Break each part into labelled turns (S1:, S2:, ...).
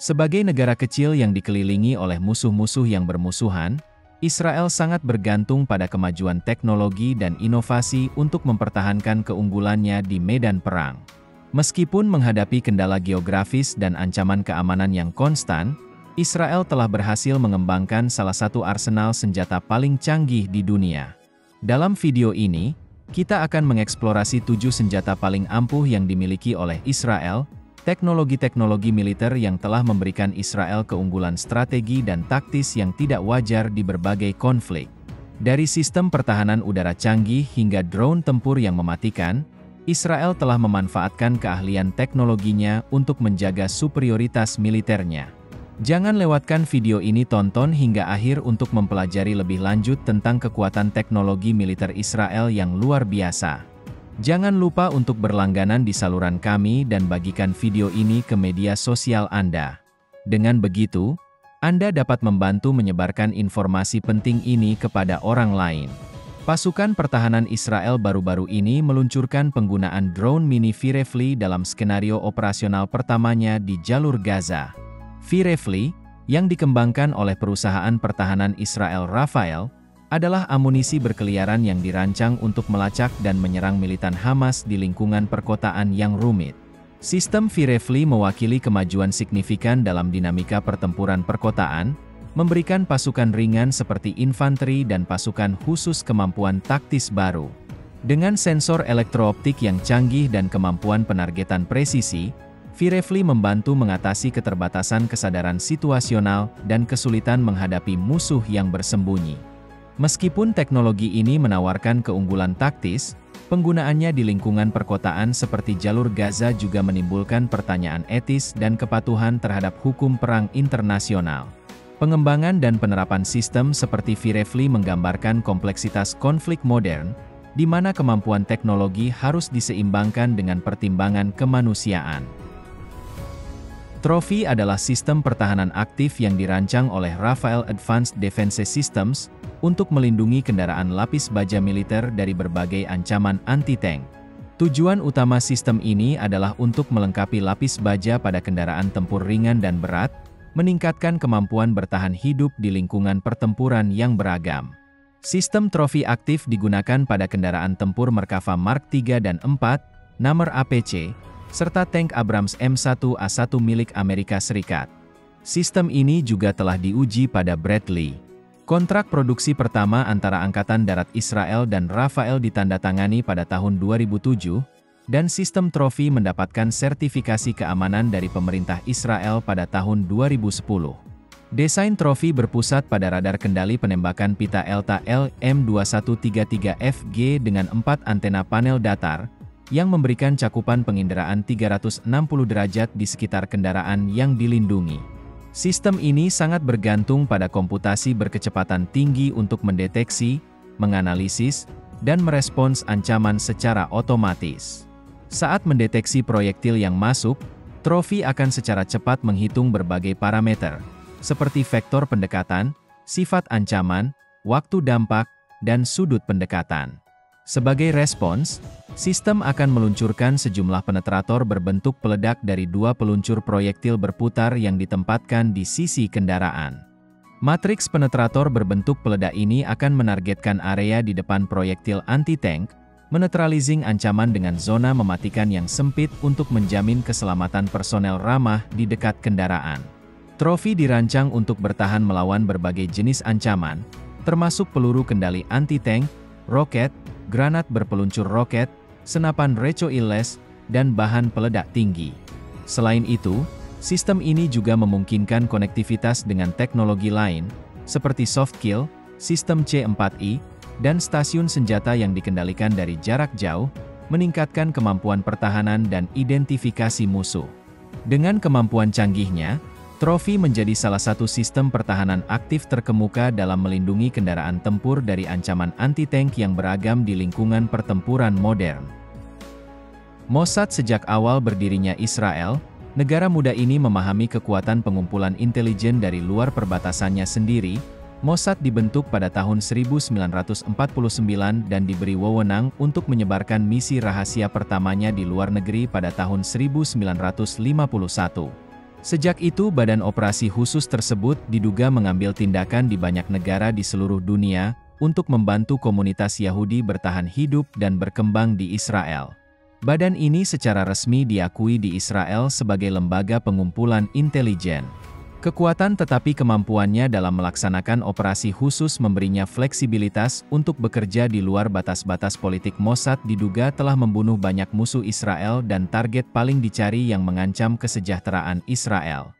S1: Sebagai negara kecil yang dikelilingi oleh musuh-musuh yang bermusuhan, Israel sangat bergantung pada kemajuan teknologi dan inovasi untuk mempertahankan keunggulannya di medan perang. Meskipun menghadapi kendala geografis dan ancaman keamanan yang konstan, Israel telah berhasil mengembangkan salah satu arsenal senjata paling canggih di dunia. Dalam video ini, kita akan mengeksplorasi 7 senjata paling ampuh yang dimiliki oleh Israel, teknologi-teknologi militer yang telah memberikan Israel keunggulan strategi dan taktis yang tidak wajar di berbagai konflik. Dari sistem pertahanan udara canggih hingga drone tempur yang mematikan, Israel telah memanfaatkan keahlian teknologinya untuk menjaga superioritas militernya. Jangan lewatkan video ini, tonton hingga akhir untuk mempelajari lebih lanjut tentang kekuatan teknologi militer Israel yang luar biasa. Jangan lupa untuk berlangganan di saluran kami dan bagikan video ini ke media sosial Anda. Dengan begitu, Anda dapat membantu menyebarkan informasi penting ini kepada orang lain. Pasukan pertahanan Israel baru-baru ini meluncurkan penggunaan drone mini Firefly dalam skenario operasional pertamanya di jalur Gaza. Firefly, yang dikembangkan oleh perusahaan pertahanan Israel Rafael, adalah amunisi berkeliaran yang dirancang untuk melacak dan menyerang militan Hamas di lingkungan perkotaan yang rumit. Sistem Firefly mewakili kemajuan signifikan dalam dinamika pertempuran perkotaan, memberikan pasukan ringan seperti infanteri dan pasukan khusus kemampuan taktis baru. Dengan sensor elektrooptik yang canggih dan kemampuan penargetan presisi, Firefly membantu mengatasi keterbatasan kesadaran situasional dan kesulitan menghadapi musuh yang bersembunyi. Meskipun teknologi ini menawarkan keunggulan taktis, penggunaannya di lingkungan perkotaan seperti jalur Gaza juga menimbulkan pertanyaan etis dan kepatuhan terhadap hukum perang internasional. Pengembangan dan penerapan sistem seperti Firefly menggambarkan kompleksitas konflik modern, di mana kemampuan teknologi harus diseimbangkan dengan pertimbangan kemanusiaan. Trophy adalah sistem pertahanan aktif yang dirancang oleh Rafael Advanced Defense Systems untuk melindungi kendaraan lapis baja militer dari berbagai ancaman anti-tank. Tujuan utama sistem ini adalah untuk melengkapi lapis baja pada kendaraan tempur ringan dan berat, meningkatkan kemampuan bertahan hidup di lingkungan pertempuran yang beragam. Sistem Trophy aktif digunakan pada kendaraan tempur Merkava Mark III dan IV, Nammer APC, serta tank Abrams M1A1 milik Amerika Serikat. Sistem ini juga telah diuji pada Bradley. Kontrak produksi pertama antara Angkatan Darat Israel dan Rafael ditandatangani pada tahun 2007, dan sistem Trophy mendapatkan sertifikasi keamanan dari pemerintah Israel pada tahun 2010. Desain Trophy berpusat pada radar kendali penembakan pita ELTA LM2133FG dengan 4 antena panel datar, yang memberikan cakupan penginderaan 360 derajat di sekitar kendaraan yang dilindungi. Sistem ini sangat bergantung pada komputasi berkecepatan tinggi untuk mendeteksi, menganalisis, dan merespons ancaman secara otomatis. Saat mendeteksi proyektil yang masuk, Trophy akan secara cepat menghitung berbagai parameter, seperti vektor pendekatan, sifat ancaman, waktu dampak, dan sudut pendekatan. Sebagai respons, sistem akan meluncurkan sejumlah penetrator berbentuk peledak dari 2 peluncur proyektil berputar yang ditempatkan di sisi kendaraan. Matriks penetrator berbentuk peledak ini akan menargetkan area di depan proyektil anti-tank, menetralising ancaman dengan zona mematikan yang sempit untuk menjamin keselamatan personel ramah di dekat kendaraan. Trophy dirancang untuk bertahan melawan berbagai jenis ancaman, termasuk peluru kendali anti-tank, roket, granat berpeluncur roket, senapan recoilless, dan bahan peledak tinggi. Selain itu, sistem ini juga memungkinkan konektivitas dengan teknologi lain, seperti soft kill, sistem C4I, dan stasiun senjata yang dikendalikan dari jarak jauh, meningkatkan kemampuan pertahanan dan identifikasi musuh. Dengan kemampuan canggihnya, Trophy menjadi salah satu sistem pertahanan aktif terkemuka dalam melindungi kendaraan tempur dari ancaman anti-tank yang beragam di lingkungan pertempuran modern. Mossad. Sejak awal berdirinya Israel, negara muda ini memahami kekuatan pengumpulan intelijen dari luar perbatasannya sendiri. Mossad dibentuk pada tahun 1949 dan diberi wewenang untuk menyebarkan misi rahasia pertamanya di luar negeri pada tahun 1951. Sejak itu badan operasi khusus tersebut diduga mengambil tindakan di banyak negara di seluruh dunia untuk membantu komunitas Yahudi bertahan hidup dan berkembang di Israel. Badan ini secara resmi diakui di Israel sebagai lembaga pengumpulan intelijen. Kekuatan tetapi kemampuannya dalam melaksanakan operasi khusus memberinya fleksibilitas untuk bekerja di luar batas-batas politik. Mossad diduga telah membunuh banyak musuh Israel dan target paling dicari yang mengancam kesejahteraan Israel.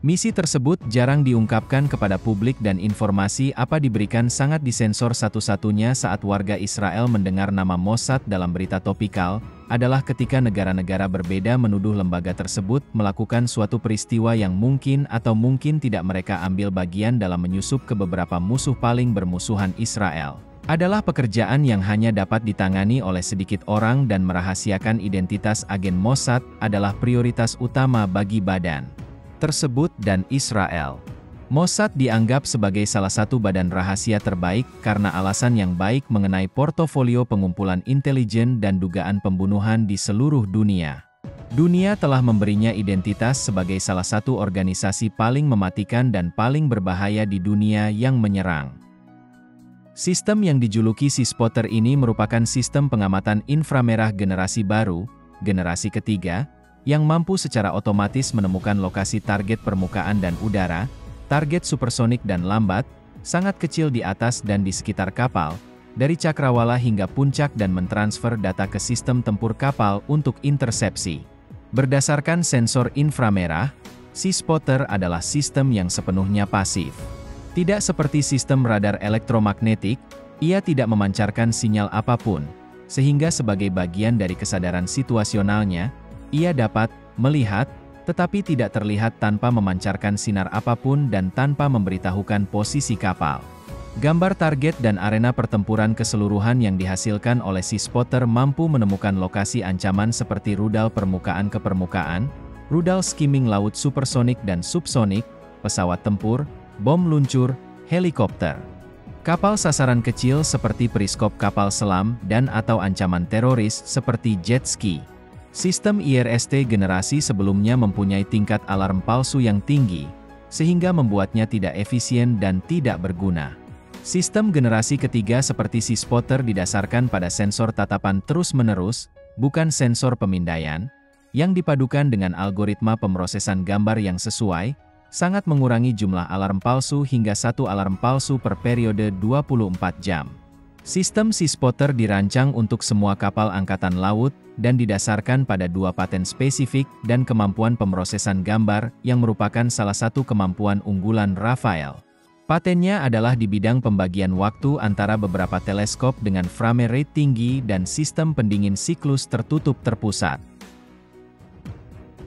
S1: Misi tersebut jarang diungkapkan kepada publik dan informasi apa diberikan sangat disensor. Satu-satunya saat warga Israel mendengar nama Mossad dalam berita topikal, adalah ketika negara-negara berbeda menuduh lembaga tersebut melakukan suatu peristiwa yang mungkin atau mungkin tidak mereka ambil bagian dalam menyusup ke beberapa musuh paling bermusuhan Israel. Adalah pekerjaan yang hanya dapat ditangani oleh sedikit orang dan merahasiakan identitas agen Mossad adalah prioritas utama bagi badan tersebut dan Israel. Mossad dianggap sebagai salah satu badan rahasia terbaik karena alasan yang baik mengenai portofolio pengumpulan intelijen dan dugaan pembunuhan di seluruh dunia. Dunia telah memberinya identitas sebagai salah satu organisasi paling mematikan dan paling berbahaya di dunia yang menyerang. Sistem yang dijuluki SeaSpotter ini merupakan sistem pengamatan inframerah generasi baru, generasi ketiga, yang mampu secara otomatis menemukan lokasi target permukaan dan udara, target supersonik dan lambat, sangat kecil di atas dan di sekitar kapal, dari cakrawala hingga puncak dan mentransfer data ke sistem tempur kapal untuk intersepsi. Berdasarkan sensor inframerah, SeaSpotter adalah sistem yang sepenuhnya pasif. Tidak seperti sistem radar elektromagnetik, ia tidak memancarkan sinyal apapun, sehingga sebagai bagian dari kesadaran situasionalnya, ia dapat melihat, tetapi tidak terlihat tanpa memancarkan sinar apapun dan tanpa memberitahukan posisi kapal. Gambar target dan arena pertempuran keseluruhan yang dihasilkan oleh SeaSpotter mampu menemukan lokasi ancaman seperti rudal permukaan ke permukaan, rudal skimming laut supersonik dan subsonik, pesawat tempur, bom luncur, helikopter, kapal sasaran kecil seperti periskop kapal selam dan atau ancaman teroris seperti jet ski. Sistem IRST generasi sebelumnya mempunyai tingkat alarm palsu yang tinggi, sehingga membuatnya tidak efisien dan tidak berguna. Sistem generasi ketiga seperti SeaSpotter didasarkan pada sensor tatapan terus-menerus, bukan sensor pemindaian, yang dipadukan dengan algoritma pemrosesan gambar yang sesuai, sangat mengurangi jumlah alarm palsu hingga satu alarm palsu per periode 24 jam. Sistem SeaSpotter dirancang untuk semua kapal angkatan laut, dan didasarkan pada dua paten spesifik dan kemampuan pemrosesan gambar yang merupakan salah satu kemampuan unggulan Rafael. Patennya adalah di bidang pembagian waktu antara beberapa teleskop dengan frame rate tinggi dan sistem pendingin siklus tertutup terpusat.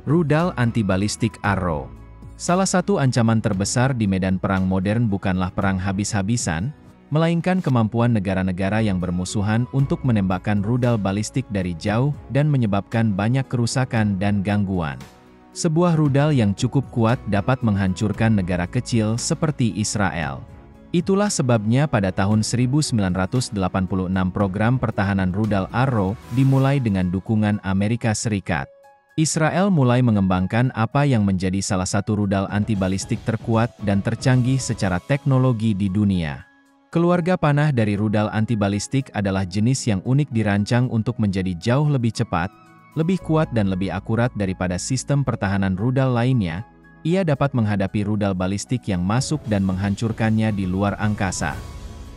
S1: Rudal antibalistik Arrow. Salah satu ancaman terbesar di medan perang modern bukanlah perang habis-habisan, melainkan kemampuan negara-negara yang bermusuhan untuk menembakkan rudal balistik dari jauh dan menyebabkan banyak kerusakan dan gangguan. Sebuah rudal yang cukup kuat dapat menghancurkan negara kecil seperti Israel. Itulah sebabnya pada tahun 1986 program pertahanan rudal Arrow dimulai dengan dukungan Amerika Serikat. Israel mulai mengembangkan apa yang menjadi salah satu rudal antibalistik terkuat dan tercanggih secara teknologi di dunia. Keluarga panah dari rudal antibalistik adalah jenis yang unik dirancang untuk menjadi jauh lebih cepat, lebih kuat dan lebih akurat daripada sistem pertahanan rudal lainnya. Ia dapat menghadapi rudal balistik yang masuk dan menghancurkannya di luar angkasa.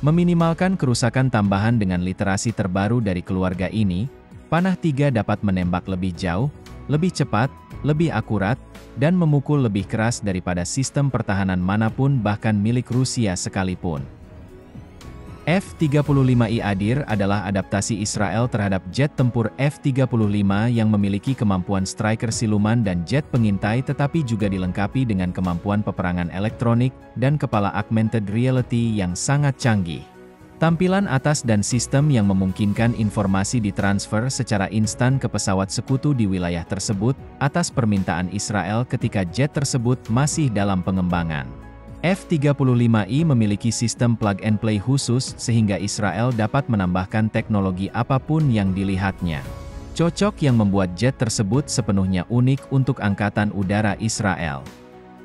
S1: Meminimalkan kerusakan tambahan dengan literasi terbaru dari keluarga ini, panah 3 dapat menembak lebih jauh, lebih cepat, lebih akurat, dan memukul lebih keras daripada sistem pertahanan manapun bahkan milik Rusia sekalipun. F-35I Adir adalah adaptasi Israel terhadap jet tempur F-35 yang memiliki kemampuan striker siluman dan jet pengintai tetapi juga dilengkapi dengan kemampuan peperangan elektronik dan kepala augmented reality yang sangat canggih. Tampilan atas dan sistem yang memungkinkan informasi ditransfer secara instan ke pesawat sekutu di wilayah tersebut atas permintaan Israel ketika jet tersebut masih dalam pengembangan. F-35I memiliki sistem plug-and-play khusus sehingga Israel dapat menambahkan teknologi apapun yang dilihatnya. Cocok yang membuat jet tersebut sepenuhnya unik untuk Angkatan Udara Israel.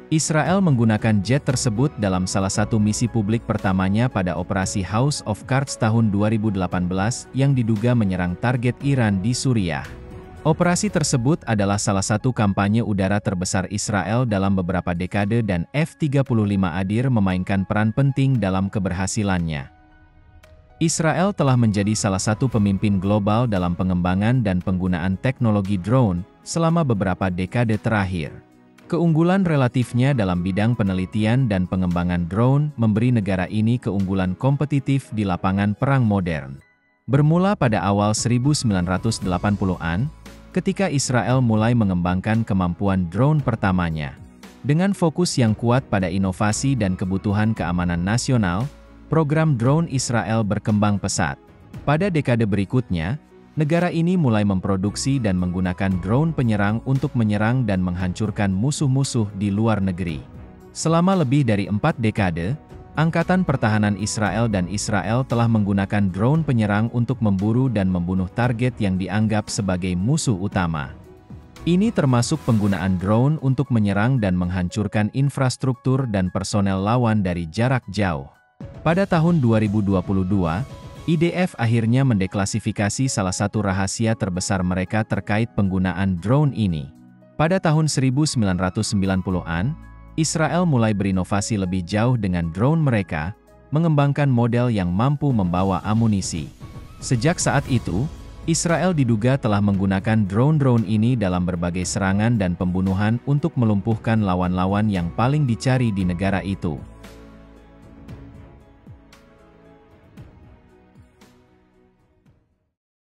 S1: Israel menggunakan jet tersebut dalam salah satu misi publik pertamanya pada operasi House of Cards tahun 2018 yang diduga menyerang target Iran di Suriah. Operasi tersebut adalah salah satu kampanye udara terbesar Israel dalam beberapa dekade dan F-35 Adir memainkan peran penting dalam keberhasilannya. Israel telah menjadi salah satu pemimpin global dalam pengembangan dan penggunaan teknologi drone selama beberapa dekade terakhir. Keunggulan relatifnya dalam bidang penelitian dan pengembangan drone memberi negara ini keunggulan kompetitif di lapangan perang modern. Bermula pada awal 1980-an, ketika Israel mulai mengembangkan kemampuan drone pertamanya. Dengan fokus yang kuat pada inovasi dan kebutuhan keamanan nasional, program drone Israel berkembang pesat. Pada dekade berikutnya, negara ini mulai memproduksi dan menggunakan drone penyerang untuk menyerang dan menghancurkan musuh-musuh di luar negeri. Selama lebih dari 4 dekade, Angkatan Pertahanan Israel dan Israel telah menggunakan drone penyerang untuk memburu dan membunuh target yang dianggap sebagai musuh utama. Ini termasuk penggunaan drone untuk menyerang dan menghancurkan infrastruktur dan personel lawan dari jarak jauh. Pada tahun 2022, IDF akhirnya mendeklasifikasi salah satu rahasia terbesar mereka terkait penggunaan drone ini. Pada tahun 1990-an, Israel mulai berinovasi lebih jauh dengan drone mereka, mengembangkan model yang mampu membawa amunisi. Sejak saat itu, Israel diduga telah menggunakan drone-drone ini dalam berbagai serangan dan pembunuhan untuk melumpuhkan lawan-lawan yang paling dicari di negara itu.